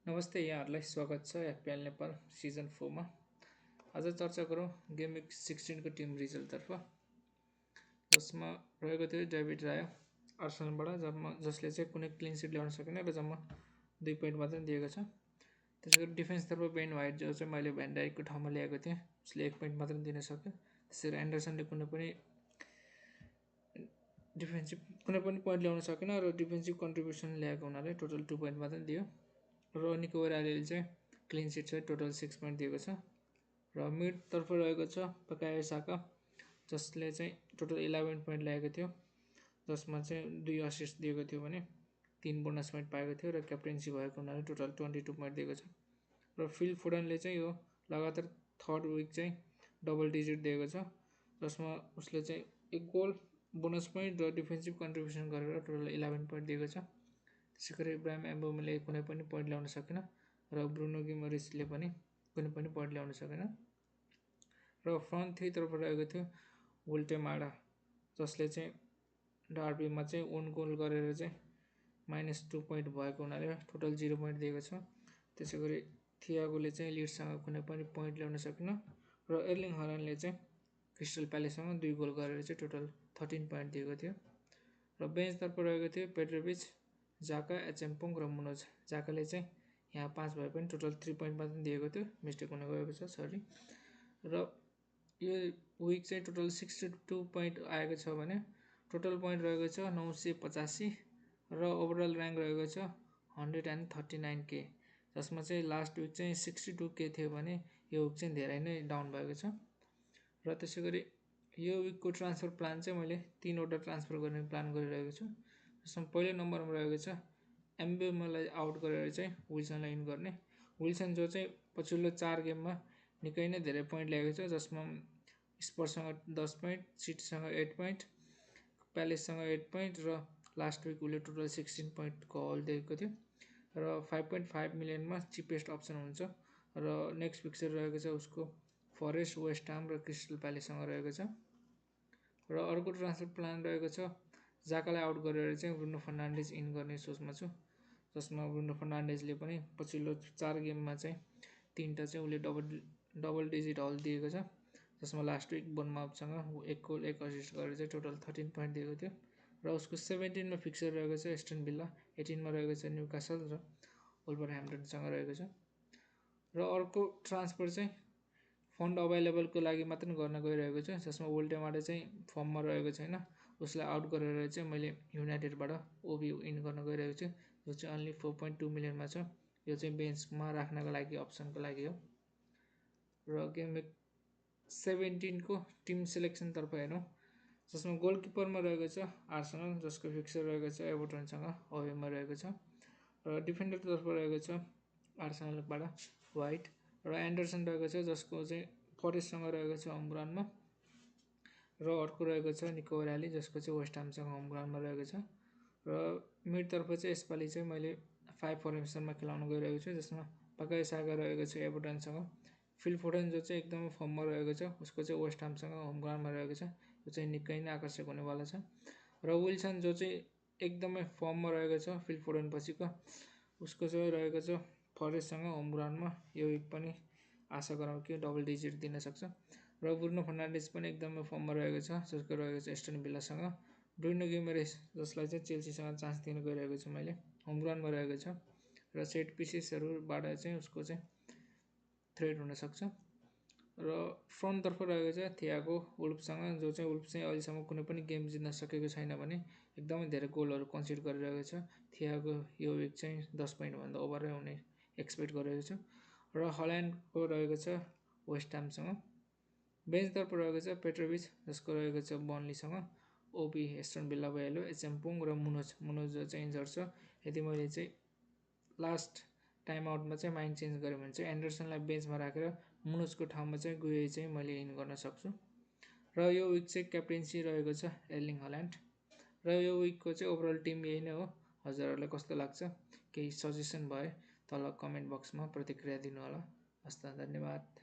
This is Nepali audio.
नमस्ते यहाँहरूलाई स्वागत छ एफपिएल नेपाल सिजन 4 मा। आज चर्चा गरौँ गेम विक 16 को टिम रिजल्टतर्फ, जसमा रहेको थियो डेभिड राया आर्सेनलबाट, जसले चाहिँ कुनै क्लिन सिट ल्याउन सकेन र जम्मा 2 पोइन्ट मात्र दिएको छ। त्यसैगरी डिफेन्सतर्फ बेन वाइट जो चाहिँ मैले भ्यान डाइकको ठाउँमा ल्याएको थिएँ, उसले 1 पोइन्ट मात्र दिन सक्यो। त्यसरी एन्डरसनले कुनै पनि पोइन्ट ल्याउन सकेन र डिफेन्सिभ कन्ट्रिब्युसन ल्याएको हुनाले टोटल 2 पोइन्ट मात्र दियो। र निको ओरालीले चाहिँ क्लिन सिट चाहिँ टोटल 6 पोइन्ट दिएको छ। र मिडतर्फ रहेको छ बकायो साका, जसले चाहिँ टोटल 11 पोइन्ट ल्याएको थियो, जसमा चाहिँ 2 असिस्ट दिएको थियो भने 3 बोनस पोइन्ट पाएको थियो र क्याप्टेन्सी भएको हुनाले टोटल 22 पोइन्ट दिएको छ। र फिल फोडनले चाहिँ यो लगातार थर्ड विक चाहिँ डबल डिजिट दिएको छ, जसमा उसले चाहिँ 1 गोल, बोनस पोइन्ट र डिफेन्सिभ कन्ट्रिब्युसन गरेर टोटल 11 पोइन्ट दिएको छ। त्यसैगरी इब्राहिम एम्बोमले कुनै पनि पोइन्ट ल्याउन सकेन र ब्रुनो गिमरिसले पनि कुनै पनि पोइन्ट ल्याउन सकेन। र फ्रन्ट थ्रीतर्फ रहेको थियो वोल्टेमाडा, जसले चाहिँ डार्बीमा चाहिँ ओन गोल गरेर चाहिँ -2 पोइन्ट भएको हुनाले टोटल 0 पोइन्ट दिएको छ। त्यसैगरी थियागोले चाहिँ लिड्ससँग कुनै पनि पोइन्ट ल्याउन सकेन र एर्लिङ हल्यान्डले चाहिँ क्रिस्टल प्यालेससँग 2 गोल गरेर चाहिँ टोटल 13 पोइन्ट दिएको थियो। र बेन्चतर्फ रहेको थियो पेट्रोभिच, जाका, एचेम्पोङ र मुनोज। जाकाले चाहिँ यहाँ 5 भए पनि टोटल 3 पोइन्ट मात्र दिएको थियो, मिस्टेक हुन गएको छ, सरी। र यो विक चाहिँ टोटल 62 पोइन्ट आएको छ भने टोटल पोइन्ट रहेको छ 985 र ओभरअल ऱ्याङ्क रहेको छ 139K, जसमा चाहिँ लास्ट विक चाहिँ 62K थियो भने यो विक चाहिँ धेरै नै डाउन भएको छ। र त्यसै गरी यो विकको ट्रान्सफर प्लान चाहिँ मैले 3वटा ट्रान्सफर गर्ने प्लान गरिरहेको छु, जसमा पहिलो नम्बरमा रहेको छ एम्बेमलाई आउट गरेर चाहिँ विल्सनलाई इन गर्ने। विल्सन जो चाहिँ पछिल्लो 4 गेममा निकै नै धेरै पोइन्ट ल्याएको छ, जसमा स्पर्ससँग 10 पोइन्ट, सिटीसँग 8 पोइन्ट, प्यालेससँग 8 पोइन्ट र लास्ट विक उसले टोटल 16 पोइन्टको हल दिएको थियो। र 5.5 मिलियनमा चिपेस्ट अप्सन हुन्छ। र नेक्स्ट फिक्चर रहेको छ उसको फरेस्ट, वेस्ट हाम र क्रिस्टल प्यालेससँग रहेको छ। र अर्को ट्रान्सफर प्लान रहेको छ जाकालाई आउट गरेर चाहिँ ब्रुनो फर्नान्डेज इन गर्ने सोचमा छु, जसमा ब्रुनो फर्नान्डेजले पनि पछिल्लो 4 गेममा चाहिँ 3टा चाहिँ उसले डबल डिजिट हल दिएको छ, जसमा लास्ट विक बोनमाउथसँग 1 गोल 1 असिस्ट गरेर चाहिँ टोटल 13 पोइन्ट दिएको थियो। र उसको 17मा फिक्चर रहेको छ एस्टन भिल्ला, 18मा रहेको छ न्युकासल र वुल्भरह्याम्पटनसँग रहेको छ। र अर्को ट्रान्सफर चाहिँ फन्ड अभाइलेबलको लागि मात्र गर्न गइरहेको छ, जसमा वोल्टेमाडा चाहिँ फर्ममा रहेको छैन, उसलाई आउट गरेर चाहिँ मैले युनाइटेडबाट ओबी इन गर्न गइरहेको छु, जो चाहिँ अन्ली 4.2 मिलियनमा छ। यो चाहिँ बेन्चमा राख्नको लागि अप्सनको लागि हो। र गेम विक 17 को टिम सेलेक्सनतर्फ हेरौँ, जसमा गोलकिपरमा रहेको छ आर्सेनल, जसको फिक्चर रहेको छ एभर्टनसँग अवेमा रहेको छ। र डिफेन्डरतर्फ रहेको छ आर्सेनलबाट वाइट र एन्डरसन रहेको छ, जसको चाहिँ फरेस्टसँग रहेको छ होम ग्राउन्डमा। र अर्को रहेको छ निको ओराली, जसको चाहिँ वेस्ट हामसँग होम ग्राउन्डमा रहेको छ। र मिडतर्फ चाहिँ यसपालि चाहिँ मैले 5 फर्मेसनमा खेलाउन गइरहेको छु, जसमा बकायो साका रहेको छ एभर्टनसँग, फिल फोडन जो चाहिँ एकदमै फर्ममा रहेको छ, उसको चाहिँ वेस्ट हामसँग होम ग्राउन्डमा रहेको छ, यो चाहिँ निकै नै आकर्षक हुनेवाला छ। र विल्सन जो चाहिँ एकदमै फर्ममा रहेको छ फिल फोडन पछिको, उसको चाहिँ रहेको छ फरेस्टसँग होम ग्राउन्डमा, यो विक पनि आशा गरौँ कि डबल डिजिट दिन सक्छ। र ब्रुनो फर्नान्डेज पनि एकदमै फर्ममा रहेको छ, जसको रहेको छ एस्टन भिल्लासँग। ब्रुनो गिमेरेस, जसलाई चाहिँ चेल्सीसँग चान्स दिन गइरहेको छु मैले, होम ग्राउन्डमा रहेको छ र सेट पिसेसहरूबाट चाहिँ उसको चाहिँ थ्रेड हुनसक्छ। र फ्रन्टतर्फ रहेको छ थियागो वुल्फसँग, जो चाहिँ वुल्फ चाहिँ अहिलेसम्म कुनै पनि गेम जित्न सकेको छैन भने एकदमै धेरै गोलहरू कन्सिड गरिरहेको छ। थियागो यो विक चाहिँ 10 पोइन्टभन्दा ओभरै हुने एक्सपेक्ट गरेको छु। र हल्यान्डको रहेको छ वेस्ट हामसँग। बेन्चतर्फ रहेको छ पेट्रोभिच, जसको रहेको छ बर्नलीसँग, ओबी एस्टन भिल्ला भइहाल्यो, एचेम्पोङ र मुनोज जो चाहिँ इन्जर्ड छ। यदि मैले चाहिँ लास्ट टाइम आउटमा चाहिँ माइन्ड चेन्ज गरेँ भने चाहिँ एन्डरसनलाई बेन्चमा राखेर मुनोजको ठाउँमा चाहिँ गुए चाहिँ मैले इन गर्न सक्छु। र यो विक चाहिँ क्याप्टेन्सी रहेको छ एर्लिङ हल्यान्ड। र यो विकको चाहिँ ओभरअल टिम यही नै हो। हजुरहरूलाई कस्तो लाग्छ, केही सजेसन भए तल कमेन्ट बक्समा प्रतिक्रिया दिनुहोला। हस्त, धन्यवाद।